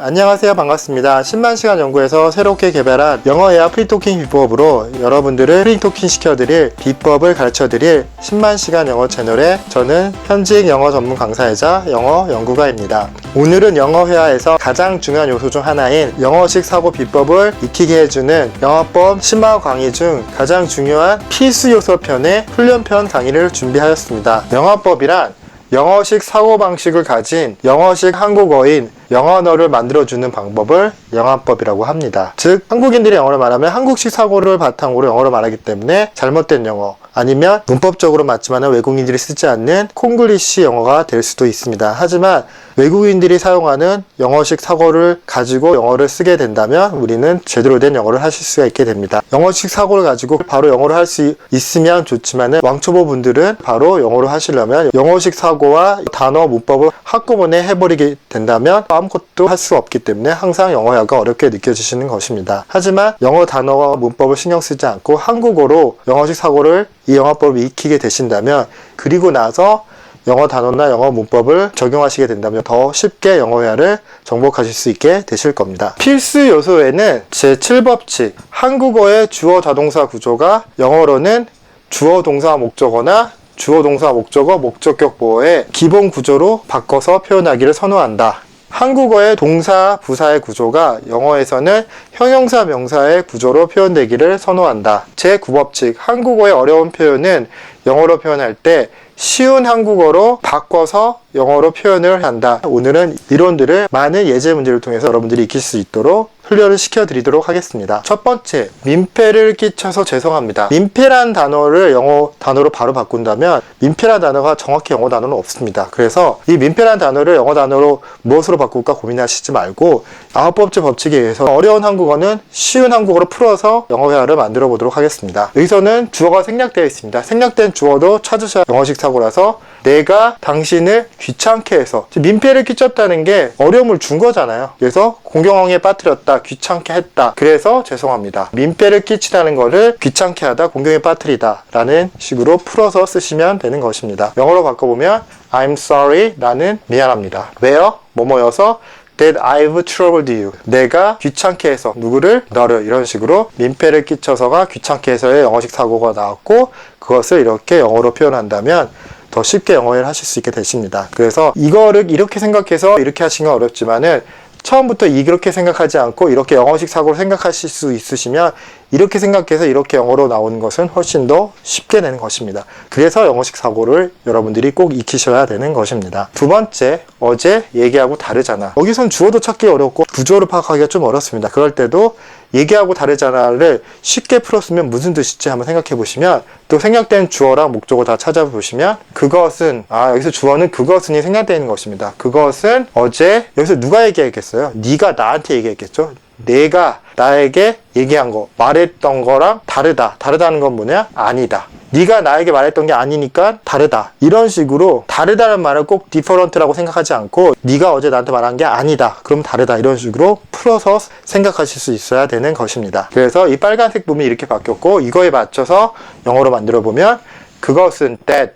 안녕하세요. 반갑습니다. 10만시간 연구에서 새롭게 개발한 영어 회화 프리토킹 비법으로 여러분들을 프리토킹 시켜드릴 비법을 가르쳐드릴 10만시간 영어 채널의 저는 현직 영어 전문 강사이자 영어 연구가입니다. 오늘은 영어 회화에서 가장 중요한 요소 중 하나인 영어식 사고 비법을 익히게 해주는 영어법 10만 강의 중 가장 중요한 필수 요소 편의 훈련편 강의를 준비하였습니다. 영어법이란 영어식 사고방식을 가진 영어식 한국어인 영어언어를 만들어주는 방법을 영어법이라고 합니다. 즉, 한국인들이 영어를 말하면 한국식 사고를 바탕으로 영어를 말하기 때문에 잘못된 영어, 아니면 문법적으로 맞지만 외국인들이 쓰지 않는 콩글리시 영어가 될 수도 있습니다. 하지만 외국인들이 사용하는 영어식 사고를 가지고 영어를 쓰게 된다면 우리는 제대로 된 영어를 하실 수가 있게 됩니다. 영어식 사고를 가지고 바로 영어를 할 수 있으면 좋지만 왕초보 분들은 바로 영어를 하시려면 영어식 사고와 단어 문법을 한꺼번에 해버리게 된다면 아무것도 할 수 없기 때문에 항상 영어 회화가 어렵게 느껴지시는 것입니다. 하지만 영어 단어와 문법을 신경 쓰지 않고 한국어로 영어식 사고를 이 영어법을 익히게 되신다면, 그리고 나서 영어 단어나 영어 문법을 적용하시게 된다면 더 쉽게 영어 회화를 정복하실 수 있게 되실 겁니다. 필수 요소에는 제7법칙, 한국어의 주어 자동사 구조가 영어로는 주어 동사 목적어나 주어 동사 목적어 목적격 보어의 기본 구조로 바꿔서 표현하기를 선호한다. 한국어의 동사, 부사의 구조가 영어에서는 형용사, 명사의 구조로 표현되기를 선호한다. 제9법칙, 한국어의 어려운 표현은 영어로 표현할 때 쉬운 한국어로 바꿔서 영어로 표현을 한다. 오늘은 이론들을 많은 예제 문제를 통해서 여러분들이 익힐 수 있도록 훈련을 시켜드리도록 하겠습니다. 첫 번째, 민폐를 끼쳐서 죄송합니다. 민폐란 단어를 영어 단어로 바로 바꾼다면 민폐란 단어가 정확히 영어 단어는 없습니다. 그래서 이 민폐란 단어를 영어 단어로 무엇으로 바꿀까 고민하시지 말고 9번째 법칙에 의해서 어려운 한국어는 쉬운 한국어로 풀어서 영어 회화를 만들어 보도록 하겠습니다. 여기서는 주어가 생략되어 있습니다. 생략된 주어도 찾으셔야 영어식 사고라서 내가 당신을 귀찮게 해서, 민폐를 끼쳤다는 게 어려움을 준 거잖아요. 그래서 공경황에 빠뜨렸다, 귀찮게 했다, 그래서 죄송합니다. 민폐를 끼치다는 거를 귀찮게 하다, 공경에 빠뜨리다 라는 식으로 풀어서 쓰시면 되는 것입니다. 영어로 바꿔보면 I'm sorry, 나는 미안합니다. 왜요? 뭐뭐여서 that I've troubled you, 내가 귀찮게 해서 누구를? 너를. 이런 식으로 민폐를 끼쳐서가 귀찮게 해서의 영어식 사고가 나왔고, 그것을 이렇게 영어로 표현한다면 더 쉽게 영어를 하실 수 있게 되십니다. 그래서 이거를 이렇게 생각해서 이렇게 하시는 건 어렵지만은 처음부터 이렇게 생각하지 않고 이렇게 영어식 사고를 생각하실 수 있으시면 이렇게 생각해서 이렇게 영어로 나오는 것은 훨씬 더 쉽게 되는 것입니다. 그래서 영어식 사고를 여러분들이 꼭 익히셔야 되는 것입니다. 두 번째, 어제 얘기하고 다르잖아. 여기선 주어도 찾기 어렵고 구조를 파악하기가 좀 어렵습니다. 그럴 때도 얘기하고 다르잖아를 쉽게 풀었으면 무슨 뜻일지 한번 생각해 보시면, 또 생략된 주어랑 목적어 다 찾아보시면 그것은, 여기서 주어는 그것은이 생략되어 있는 것입니다. 그것은 어제, 여기서 누가 얘기했겠어요? 네가 나한테 얘기했겠죠? 내가 나에게 얘기한 거, 말했던 거랑 다르다. 다르다는 건 뭐냐? 아니다. 네가 나에게 말했던 게 아니니까 다르다. 이런 식으로 다르다는 말을 꼭 different라고 생각하지 않고 네가 어제 나한테 말한 게 아니다. 그럼 다르다. 이런 식으로 풀어서 생각하실 수 있어야 되는 것입니다. 그래서 이 빨간색 부분이 이렇게 바뀌었고, 이거에 맞춰서 영어로 만들어 보면 그것은 that,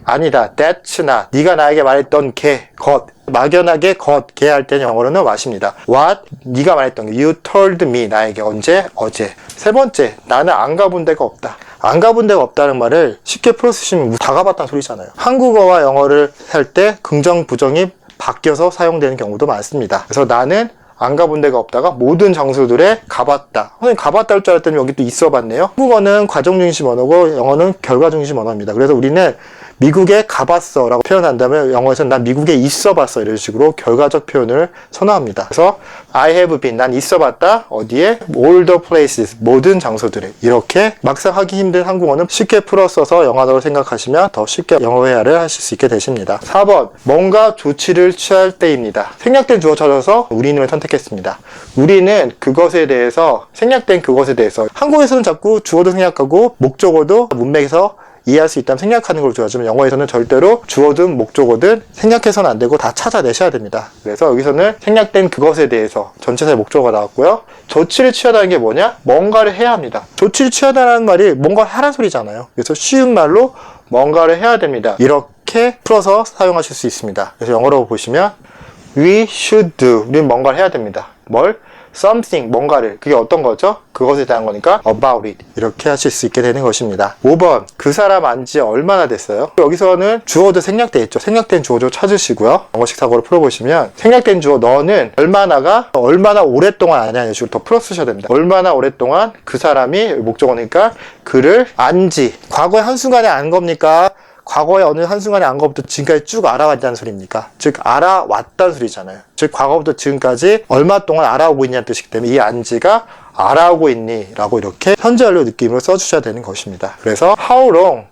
아니다, that's not, 네가 나에게 말했던 게, 것, 막연하게 것, 게 할 때는 영어로는 what입니다. what, 네가 말했던 게, you told me, 나에게. 언제? 어제. 세 번째, 나는 안 가본 데가 없다. 안 가본 데가 없다는 말을 쉽게 풀어 쓰시면 다 가봤다는 소리잖아요. 한국어와 영어를 할 때 긍정, 부정이 바뀌어서 사용되는 경우도 많습니다. 그래서 나는 안 가본 데가 없다가 모든 장소들에 가봤다. 선생님 가봤다 할 줄 알았더니 여기 또 있어 봤네요. 한국어는 과정 중심 언어고 영어는 결과 중심 언어입니다. 그래서 우리는 미국에 가봤어 라고 표현한다면 영어에서는 난 미국에 있어 봤어, 이런 식으로 결과적 표현을 선호합니다. 그래서 I have been, 난 있어 봤다. 어디에? all the places, 모든 장소들에. 이렇게 막상 하기 힘든 한국어는 쉽게 풀어 써서 영어로 생각하시면 더 쉽게 영어 회화를 하실 수 있게 되십니다. 4번, 뭔가 조치를 취할 때입니다. 생략된 주어 찾아서 우리는 선택했습니다. 우리는 그것에 대해서, 생략된 그것에 대해서, 한국에서는 자꾸 주어도 생략하고 목적어도 문맥에서 이해할 수 있다면 생략하는 걸 좋아하지만 영어에서는 절대로 주어든 목적어든 생략해서는 안 되고 다 찾아내셔야 됩니다. 그래서 여기서는 생략된 그것에 대해서 전체사의 목적어가 나왔고요. 조치를 취하다는 게 뭐냐? 뭔가를 해야 합니다. 조치를 취하다는 말이 뭔가를 하라는 소리잖아요. 그래서 쉬운 말로 뭔가를 해야 됩니다. 이렇게 풀어서 사용하실 수 있습니다. 그래서 영어로 보시면 We should do. 우리는 뭔가를 해야 됩니다. 뭘? something, 뭔가를. 그게 어떤 거죠? 그것에 대한 거니까 about it. 이렇게 하실 수 있게 되는 것입니다. 5번. 그 사람 안지 얼마나 됐어요? 여기서는 주어도 생략돼 있죠. 생략된 주어도 찾으시고요. 영어식 사고를 풀어보시면 생략된 주어 너는 얼마나가 얼마나 오랫동안 아냐는 식으로 더 풀어 쓰셔야 됩니다. 얼마나 오랫동안 그 사람이 목적어니까 그를 안지. 과거에 한순간에 안 겁니까? 과거에 어느 한순간에 안 것부터 지금까지 쭉 알아왔다는 소리입니까? 즉 알아왔다는 소리잖아요. 즉 과거부터 지금까지 얼마 동안 알아오고 있냐는 뜻이기 때문에 이 안지가 알아오고 있니? 라고 이렇게 현재 완료 느낌으로 써주셔야 되는 것입니다. 그래서 how long?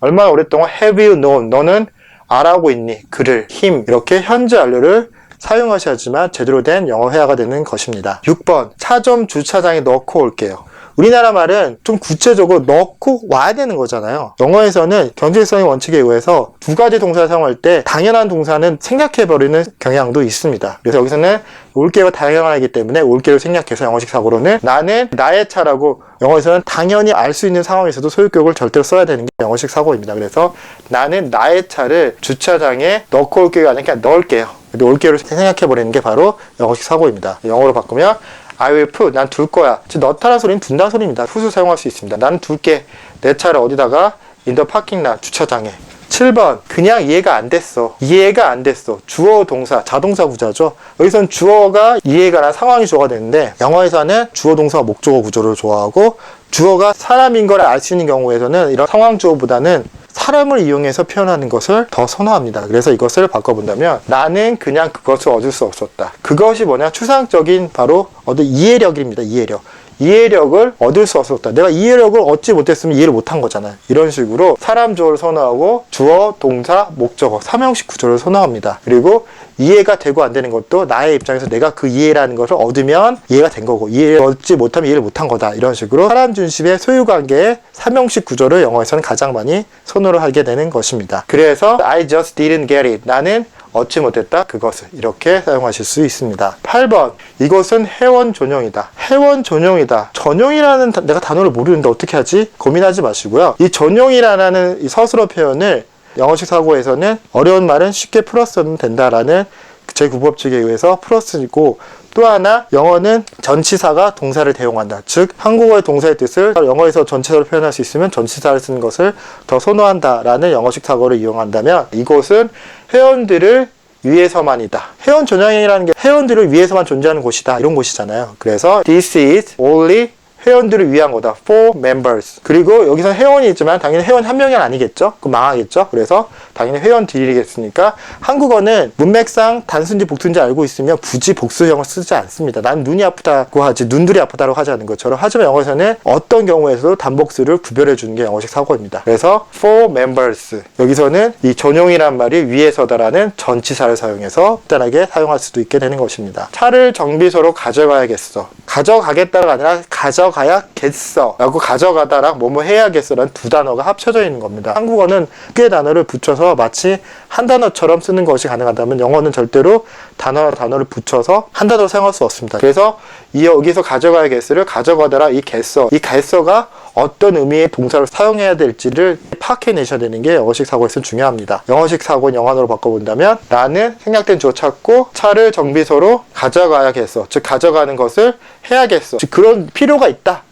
얼마나 오랫동안 have you known? 너는 알아오고 있니? 그를, him 이렇게 현재 완료를 사용하셔야지만 제대로 된 영어 회화가 되는 것입니다. 6번 차점 주차장에 넣고 올게요. 우리나라 말은 좀 구체적으로 넣고 와야 되는 거잖아요. 영어에서는 경제성의 원칙에 의해서 두 가지 동사를 사용할 때 당연한 동사는 생략해버리는 경향도 있습니다. 그래서 여기서는 올게가 당연하기 때문에 올게를 생략해서 영어식 사고로는 나는 나의 차라고 영어에서는 당연히 알 수 있는 상황에서도 소유격을 절대로 써야 되는 게 영어식 사고입니다. 그래서 나는 나의 차를 주차장에 넣고 올게가 아니라 그냥 넣을게요. 근데 올게를 생략해버리는 게 바로 영어식 사고입니다. 영어로 바꾸면 I will put, 난 둘 거야. 즉 넣다라는 소리는 둔다는 소리입니다. 후수 사용할 수 있습니다. 나는 둘게. 내 차를 어디다가? in the parking lot, 주차장에. 7번 그냥 이해가 안 됐어. 이해가 안 됐어. 주어 동사, 자동사 구조죠. 여기서는 주어가 이해가 난 상황이 주어가 되는데 영어에서는 주어 동사 목적어 구조를 좋아하고 주어가 사람인 걸 알 수 있는 경우에서는 이런 상황 주어보다는 사람을 이용해서 표현하는 것을 더 선호합니다. 그래서 이것을 바꿔본다면 나는 그냥 그것을 얻을 수 없었다. 그것이 뭐냐? 추상적인 바로 어떤 이해력입니다. 이해력. 이해력을 얻을 수 없었다. 내가 이해력을 얻지 못했으면 이해를 못한 거잖아요. 이런 식으로 사람 주어를 선호하고 주어, 동사, 목적어, 삼형식 구조를 선호합니다. 그리고 이해가 되고 안 되는 것도 나의 입장에서 내가 그 이해라는 것을 얻으면 이해가 된 거고 이해를 얻지 못하면 이해를 못한 거다. 이런 식으로 사람 중심의 소유관계의 삼형식 구조를 영어에서는 가장 많이 선호를 하게 되는 것입니다. 그래서 I just didn't get it. 나는 얻지 못했다. 그것을 이렇게 사용하실 수 있습니다. 8번 이것은 회원 전용이다. 회원 전용이다. 전용이라는 내가 단어를 모르는데 어떻게 하지? 고민하지 마시고요. 이 전용이라는 이 서술어 표현을 영어식 사고에서는 어려운 말은 쉽게 풀어서는 된다라는 제9법칙에 의해서 풀어쓰고 또 하나 영어는 전치사가 동사를 대용한다. 즉 한국어의 동사의 뜻을 영어에서 전치사로 표현할 수 있으면 전치사를 쓰는 것을 더 선호한다라는 영어식 사고를 이용한다면 이곳은 회원들을 위해서만이다. 회원 전용이라는 게 회원들을 위해서만 존재하는 곳이다. 이런 곳이잖아요. 그래서 This is only 회원들을 위한 거다. For members. 그리고 여기서 회원이 있지만 당연히 회원 한 명이 아니겠죠? 그럼 망하겠죠? 그래서 당연히 회원들이겠으니까 한국어는 문맥상 단순지 복수인지 알고 있으면 굳이 복수형을 쓰지 않습니다. 난 눈이 아프다고 하지 눈들이 아프다고 하지 않는 것처럼 하지만 영어에서는 어떤 경우에서도 단복수를 구별해 주는 게 영어식 사고입니다. 그래서 for members 여기서는 이 전용이란 말이 위에서다라는 전치사를 사용해서 간단하게 사용할 수도 있게 되는 것입니다. 차를 정비소로 가져가야겠어. 가져가겠다가 아니라 가져가야겠어 라고 가져가다랑 뭐뭐 해야겠어라는 두 단어가 합쳐져 있는 겁니다. 한국어는 꽤 단어를 붙여서 마치 한 단어처럼 쓰는 것이 가능하다면 영어는 절대로 단어를 붙여서 한 단어로 사용할 수 없습니다. 그래서 여기서 가져가야겠어를 가져가다라 이 겠어가 어떤 의미의 동사를 사용해야 될지를 파악해내셔야 되는 게 영어식 사고에서는 중요합니다. 영어식 사고는 영어로 바꿔본다면 나는 생략된 주어 찾고 차를 정비소로 가져가야겠어. 즉 가져가는 것을 해야겠어. 즉 그런 필요가 있다.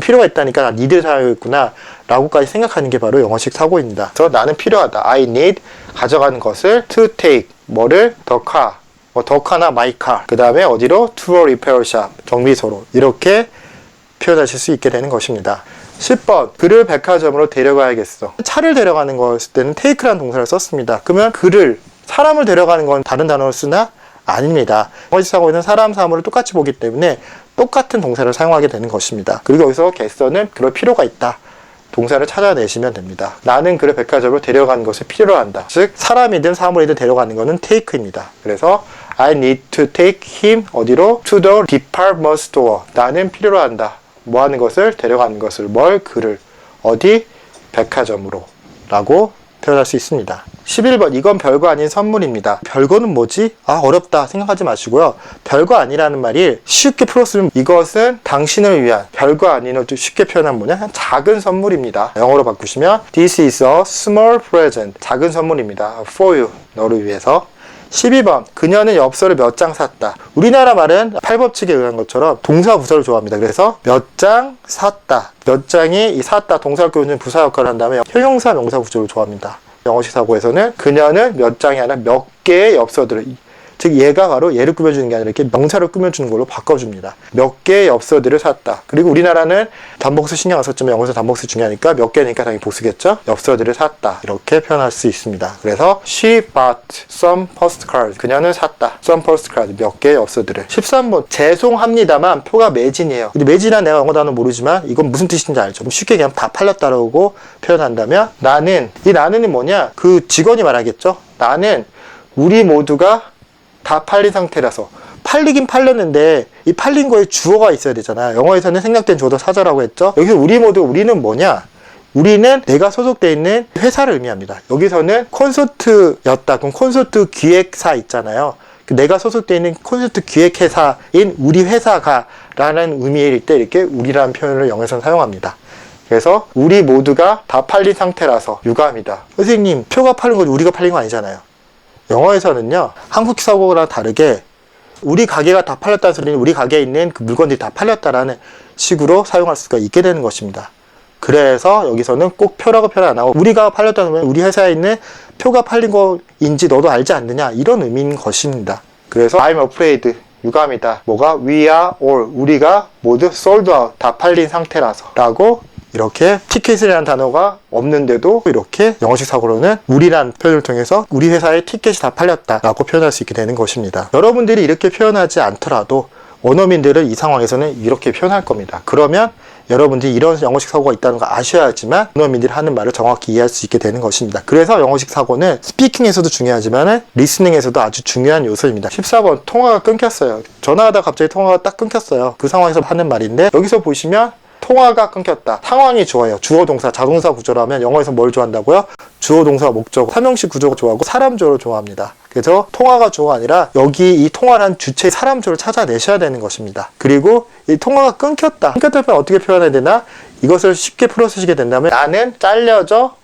필요가 있다니까 need 사용했구나 라고까지 생각하는 게 바로 영어식 사고입니다. 그래서 나는 필요하다. I need 가져가는 것을 to take 뭐를 the car the car나 my car 그 다음에 어디로 to a repair shop 정비소로 이렇게 표현하실 수 있게 되는 것입니다. 10번 그를 백화점으로 데려가야겠어. 차를 데려가는 것일 때는 take라는 동사를 썼습니다. 그러면 그를 사람을 데려가는 건 다른 단어를 쓰나? 아닙니다. 영어식 사고에는 사람, 사물을 똑같이 보기 때문에 똑같은 동사를 사용하게 되는 것입니다. 그리고 여기서 get서는 그럴 필요가 있다. 동사를 찾아내시면 됩니다. 나는 그를 백화점으로 데려가는 것을 필요로 한다. 즉 사람이든 사물이든 데려가는 것은 take입니다. 그래서 I need to take him 어디로? To the department store. 나는 필요로 한다. 뭐 하는 것을? 데려가는 것을. 뭘? 그를. 어디? 백화점으로. 라고 표현할 수 있습니다. 11번 이건 별거 아닌 선물입니다. 별거는 뭐지? 어렵다 생각하지 마시고요. 별거 아니라는 말이 쉽게 풀었으면 이것은 당신을 위한 별거 아닌을 쉽게 표현하면 뭐냐? 작은 선물입니다. 영어로 바꾸시면 This is a small present. 작은 선물입니다. For you. 너를 위해서. 12번 그녀는 엽서를 몇 장 샀다. 우리나라 말은 팔법칙에 의한 것처럼 동사 부사를 좋아합니다. 그래서 몇 장 샀다. 몇 장이 이 샀다 동사를 꾸미는 부사 역할을 한다면 형용사 명사 구조를 좋아합니다. 영어식 사고에서는 그녀는 몇 장이 아니라 몇 개의 엽서들을, 즉 얘가 바로 얘를 꾸며주는 게 아니라 이렇게 명사를 꾸며주는 걸로 바꿔줍니다. 몇 개의 엽서들을 샀다. 그리고 우리나라는 단복수 신경 안 썼지만 영어에서 단복수 중요하니까 몇 개니까 당연히 복수겠죠. 엽서들을 샀다. 이렇게 표현할 수 있습니다. 그래서 she bought some postcards. 그녀는 샀다. some postcards. 몇 개의 엽서들을. 13번 죄송합니다만 표가 매진이에요. 근데 매진은 내가 영어 단어 모르지만 이건 무슨 뜻인지 알죠. 그럼 쉽게 그냥 다 팔렸다라고 표현한다면 나는, 이 나는이 뭐냐? 그 직원이 말하겠죠. 나는 우리 모두가 다 팔린 상태라서. 팔리긴 팔렸는데 이 팔린 거에 주어가 있어야 되잖아. 영어에서는 생략된 주어도 사자라고 했죠. 여기서 우리는 뭐냐? 우리는 내가 소속되어 있는 회사를 의미합니다. 여기서는 콘서트였다. 그럼 콘서트 기획사 있잖아요. 내가 소속되어 있는 콘서트 기획회사인 우리 회사가 라는 의미일 때 이렇게 우리라는 표현을 영어에서는 사용합니다. 그래서 우리 모두가 다 팔린 상태라서 유감이다. 선생님, 표가 팔린 거지 우리가 팔린 거 아니잖아요. 영어에서는요, 한국 사고랑 다르게 우리 가게가 다 팔렸다는 소리는 우리 가게에 있는 그 물건들이 다 팔렸다라는 식으로 사용할 수가 있게 되는 것입니다. 그래서 여기서는 꼭 표라고 표현 안 하고 우리가 팔렸다는 건 우리 회사에 있는 표가 팔린 거인지 너도 알지 않느냐, 이런 의미인 것입니다. 그래서 I'm afraid, 유감이다. 뭐가? We are all, 우리가 모두 sold out, 다 팔린 상태라서 라고, 이렇게 티켓이라는 단어가 없는데도 이렇게 영어식 사고로는 우리란 표현을 통해서 우리 회사의 티켓이 다 팔렸다라고 표현할 수 있게 되는 것입니다. 여러분들이 이렇게 표현하지 않더라도 원어민들은 이 상황에서는 이렇게 표현할 겁니다. 그러면 여러분들이 이런 영어식 사고가 있다는 거 아셔야지만 원어민들이 하는 말을 정확히 이해할 수 있게 되는 것입니다. 그래서 영어식 사고는 스피킹에서도 중요하지만 리스닝에서도 아주 중요한 요소입니다. 14번 통화가 끊겼어요. 전화하다 갑자기 통화가 딱 끊겼어요. 그 상황에서 하는 말인데, 여기서 보시면 통화가 끊겼다. 상황이 좋아요. 주어 동사, 자동사 구조라면 영어에서 뭘 좋아한다고요? 주어 동사, 목적, 삼형식 구조가 좋아하고 사람 주어를 좋아합니다. 그래서 통화가 주어가 아니라 여기 이 통화를 한 주체의 사람 주어를 찾아내셔야 되는 것입니다. 그리고 이 통화가 끊겼다. 끊겼다면 어떻게 표현해야 되나? 이것을 쉽게 풀어쓰시게 된다면 나는 잘려져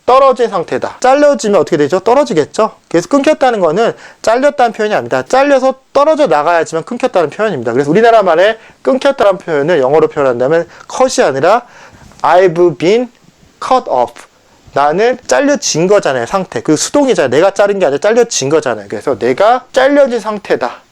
떨어진 상태다. 잘려지면 어떻게 되죠? 떨어지겠죠? 그래서 끊겼다는 거는 잘렸다는 표현이 아닙니다. 잘려서 떨어져 나가야지만 끊겼다는 표현입니다. 그래서 우리나라 말에 끊겼다는 표현을 영어로 표현한다면 cut이 아니라 I've been cut off. 나는 잘려진 거잖아요, 상태. 그 수동이잖아요. 내가 자른 게 아니라 잘려진 거잖아요. 그래서 내가 잘려진 상태다.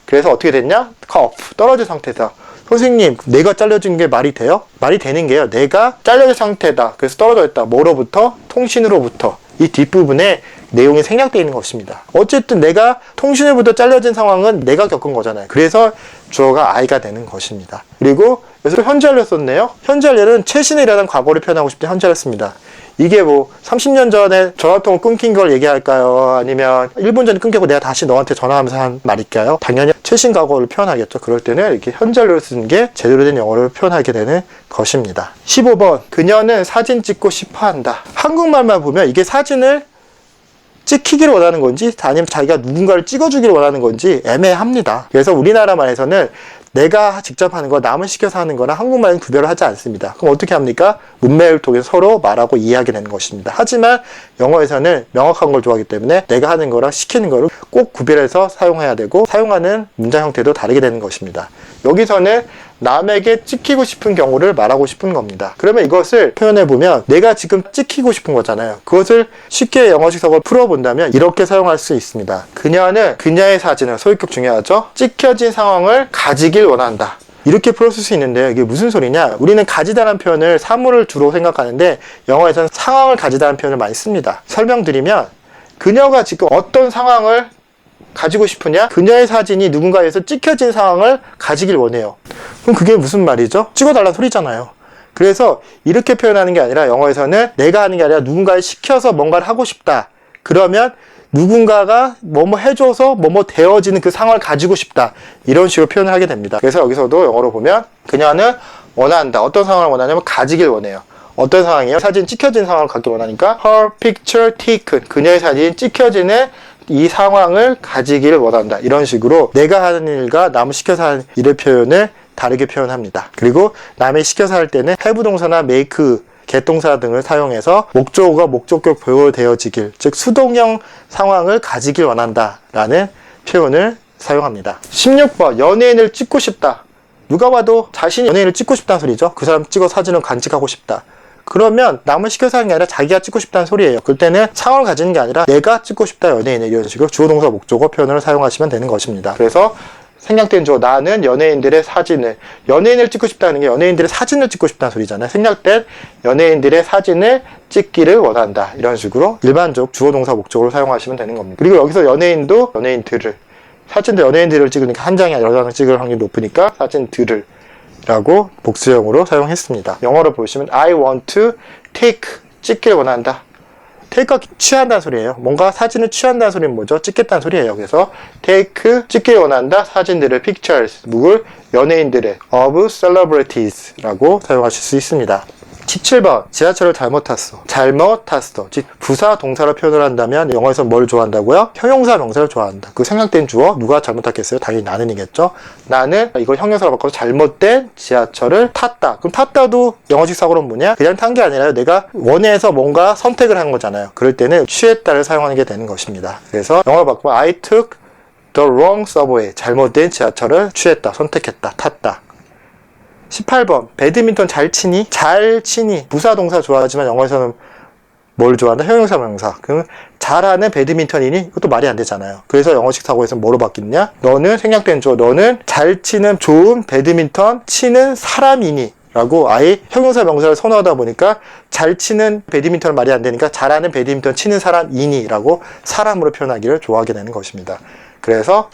그래서 어떻게 됐냐? cut off. 떨어진 상태다. 선생님, 내가 잘려진 게 말이 돼요? 말이 되는 게요, 내가 잘려진 상태다. 그래서 떨어져 있다. 뭐로부터? 통신으로부터. 이 뒷부분에 내용이 생략되어 있는 것입니다. 어쨌든 내가 통신으로부터 잘려진 상황은 내가 겪은 거잖아요. 그래서 주어가 I가 되는 것입니다. 그리고 여기서 현재 완료 썼네요. 현재 완료는 최신에 일어난 과거를 표현하고 싶을 때 현재 완료 씁니다. 이게 뭐 30년 전에 전화통화 끊긴 걸 얘기할까요? 아니면 1분 전에 끊기고 내가 다시 너한테 전화하면서 한 말일까요? 당연히 최신 과거를 표현하겠죠. 그럴 때는 이렇게 현재를 쓰는 게 제대로 된 영어를 표현하게 되는 것입니다. 15번 그녀는 사진 찍고 싶어 한다. 한국말만 보면 이게 사진을 찍히기를 원하는 건지 아니면 자기가 누군가를 찍어주기를 원하는 건지 애매합니다. 그래서 우리나라 말에서는 내가 직접 하는 거, 남을 시켜서 하는 거랑 한국말은 구별을 하지 않습니다. 그럼 어떻게 합니까? 문맥을 통해서 서로 말하고 이해하게 되는 것입니다. 하지만 영어에서는 명확한 걸 좋아하기 때문에 내가 하는 거랑 시키는 거를 꼭 구별해서 사용해야 되고, 사용하는 문장 형태도 다르게 되는 것입니다. 여기서는 남에게 찍히고 싶은 경우를 말하고 싶은 겁니다. 그러면 이것을 표현해보면 내가 지금 찍히고 싶은 거잖아요. 그것을 쉽게 영어식 사고를 풀어본다면 이렇게 사용할 수 있습니다. 그녀는 그녀의 사진을, 소유격 중요하죠? 찍혀진 상황을 가지길 원한다. 이렇게 풀었을 수 있는데요. 이게 무슨 소리냐? 우리는 가지다라는 표현을 사물을 주로 생각하는데 영어에서는 상황을 가지다라는 표현을 많이 씁니다. 설명드리면 그녀가 지금 어떤 상황을 가지고 싶으냐? 그녀의 사진이 누군가에서 찍혀진 상황을 가지길 원해요. 그럼 그게 무슨 말이죠? 찍어달라는 소리잖아요. 그래서 이렇게 표현하는 게 아니라 영어에서는 내가 하는 게 아니라 누군가를 시켜서 뭔가를 하고 싶다. 그러면 누군가가 뭐뭐 해줘서 뭐뭐 되어지는 그 상황을 가지고 싶다. 이런 식으로 표현을 하게 됩니다. 그래서 여기서도 영어로 보면 그녀는 원한다. 어떤 상황을 원하냐면 가지길 원해요. 어떤 상황이에요? 사진 찍혀진 상황을 갖길 원하니까 her picture taken. 그녀의 사진 찍혀지는 이 상황을 가지기를 원한다. 이런 식으로 내가 하는 일과 남을 시켜서 하는 일의 표현을 다르게 표현합니다. 그리고 남이 시켜서 할 때는 have 동사나 make 개동사 등을 사용해서 목적어가 목적격 보호로 되어지길, 즉 수동형 상황을 가지길 원한다 라는 표현을 사용합니다. 16번 연예인을 찍고 싶다. 누가 봐도 자신이 연예인을 찍고 싶다는 소리죠. 그 사람 찍어 사진을 간직하고 싶다. 그러면 남을 시켜서 하는 게 아니라 자기가 찍고 싶다는 소리예요. 그럴 때는 상황을 가지는 게 아니라 내가 찍고 싶다 연예인을, 이런 식으로 주어 동사 목적어 표현을 사용하시면 되는 것입니다. 그래서 생략된 주어 나는 연예인들의 사진을, 연예인을 찍고 싶다는 게 연예인들의 사진을 찍고 싶다는 소리잖아요. 생략된 연예인들의 사진을 찍기를 원한다. 이런 식으로 일반적 주어 동사 목적어로 사용하시면 되는 겁니다. 그리고 여기서 연예인도 연예인들을, 사진도 연예인들을 찍으니까 한 장이 아니라 여러 장 찍을 확률이 높으니까 사진들을 라고 복수형으로 사용했습니다. 영어로 보시면 I want to take, 찍길 원한다. take가 취한다는 소리예요. 뭔가 사진을 취한다는 소리는 뭐죠? 찍겠다는 소리예요. 그래서 take, 찍길 원한다. 사진들을, pictures, 누굴? 연예인들의, of celebrities 라고 사용하실 수 있습니다. 17번 지하철을 잘못 탔어. 잘못 탔어. 즉 부사 동사로 표현을 한다면 영어에서 뭘 좋아한다고요? 형용사 명사를 좋아한다. 그 생략된 주어 누가 잘못 탔겠어요? 당연히 나는이겠죠. 나는 이걸 형용사로 바꿔서 잘못된 지하철을 탔다. 그럼 탔다도 영어식 사고로는 뭐냐? 그냥 탄 게 아니라요. 내가 원해서 뭔가 선택을 한 거잖아요. 그럴 때는 취했다를 사용하는 게 되는 것입니다. 그래서 영어로 바꾸면 I took the wrong subway. 잘못된 지하철을 취했다, 선택했다, 탔다. 18번 배드민턴 잘 치니? 잘 치니 부사 동사 좋아하지만 영어에서는 뭘 좋아한다? 형용사 명사. 그럼 잘하는 배드민턴이니? 이것도 말이 안 되잖아요. 그래서 영어식 사고에서 뭐로 바뀌느냐? 너는 생략된 주어 너는 잘 치는 좋은 배드민턴 치는 사람이니? 라고 아예 형용사 명사를 선호하다 보니까 잘 치는 배드민턴은 말이 안 되니까 잘하는 배드민턴 치는 사람이니? 라고 사람으로 표현하기를 좋아하게 되는 것입니다. 그래서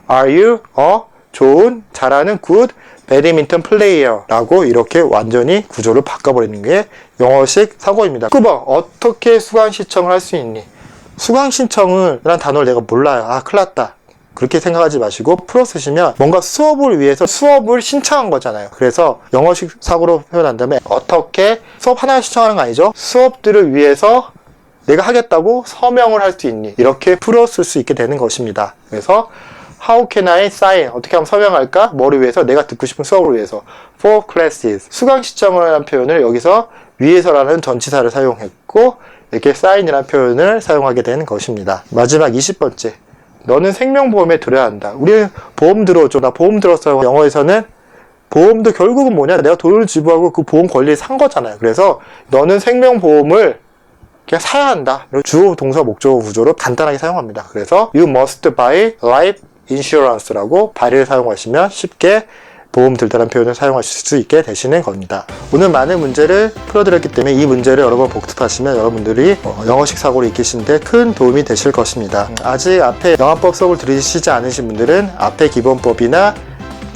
Are you a 좋은, 잘하는 good 배드민턴 플레이어라고 이렇게 완전히 구조를 바꿔버리는 게 영어식 사고입니다. 9번 어떻게 수강 신청을 할 수 있니? 수강 신청을 라는 단어를 내가 몰라요. 아 큰일 났다. 그렇게 생각하지 마시고 풀어 쓰시면 뭔가 수업을 위해서 수업을 신청한 거잖아요. 그래서 영어식 사고로 표현한다면 어떻게 수업 하나 신청하는 거 아니죠? 수업들을 위해서 내가 하겠다고 서명을 할 수 있니? 이렇게 풀어 쓸 수 있게 되는 것입니다. 그래서 How can I sign? 어떻게 하면 서명할까? 뭐를 위해서? 내가 듣고 싶은 수업을 위해서. For classes. 수강 신청을 하는 표현을 여기서 위해서라는 전치사를 사용했고 이렇게 sign이라는 표현을 사용하게 되는 것입니다. 마지막 20번째. 너는 생명보험에 들어야 한다. 우리는 보험 들어줘. 나 보험 들었어요. 영어에서는 보험도 결국은 뭐냐? 내가 돈을 지불하고 그 보험 권리를 산 거잖아요. 그래서 너는 생명보험을 그냥 사야 한다. 주어, 동사, 목적어 구조로 간단하게 사용합니다. 그래서 You must buy life insurance라고 by를 사용하시면 쉽게 보험 들다라는 표현을 사용하실 수 있게 되시는 겁니다. 오늘 많은 문제를 풀어드렸기 때문에 이 문제를 여러 번 복습하시면 여러분들이 영어식 사고를 익히시는데 큰 도움이 되실 것입니다. 아직 앞에 영화법 수업을 들으시지 않으신 분들은 앞에 기본법이나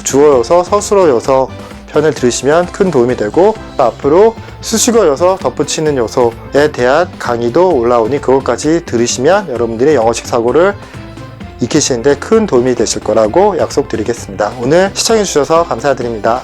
주어여서, 서술어여서 편을 들으시면 큰 도움이 되고 앞으로 수식어 요소, 덧붙이는 요소에 대한 강의도 올라오니 그것까지 들으시면 여러분들의 영어식 사고를 익히시는데 큰 도움이 되실 거라고 약속드리겠습니다. 오늘 시청해주셔서 감사드립니다.